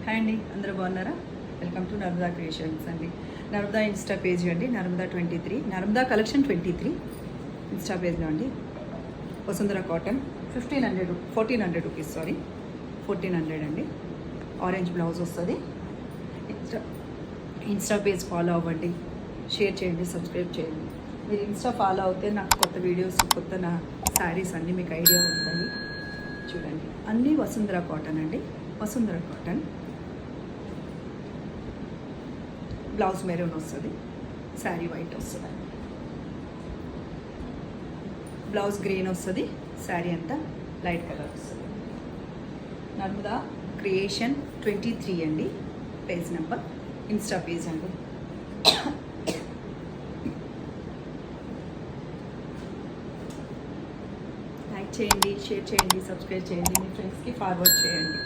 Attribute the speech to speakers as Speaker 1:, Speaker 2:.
Speaker 1: Hi అండి, అందరూ బాగున్నారా? వెల్కమ్ టు నర్మదా క్రియేషన్స్ అండి. నర్మదా ఇన్స్టా పేజ్ అండి, నర్మదా 23, నర్మదా కలెక్షన్ 23 ఇన్స్టా పేజ్లో అండి. వసుంధర కాటన్ 1400 రూపీస్, 1400 అండి. ఆరెంజ్ బ్లౌజ్ వస్తుంది. ఇన్స్టా పేజ్ ఫాలో అవ్వండి, షేర్ చేయండి, సబ్స్క్రైబ్ చేయండి. మీరు ఇన్స్టా ఫాలో అవుతే నాకు కొత్త వీడియోస్, కొత్త నా శారీస్ అన్నీ మీకు ఐడియా ఉంటాయి. చూడండి, అన్నీ వసుంధర కాటన్ అండి. వసుంధర కాటన్ బ్లౌజ్ మెరూన్ వస్తుంది, శారీ వైట్ వస్తుంది, బ్లౌజ్ గ్రీన్ వస్తుంది, శారీ అంతా లైట్ కలర్ వస్తుంది. నర్మదా క్రియేషన్ 23 అండి పేజ్ నెంబర్, ఇన్స్టా పేజ్ అండి. లైక్ చేయండి, షేర్ చేయండి, సబ్స్క్రైబ్ చేయండి, మీ ఫ్రెండ్స్కి ఫార్వర్డ్ చేయండి.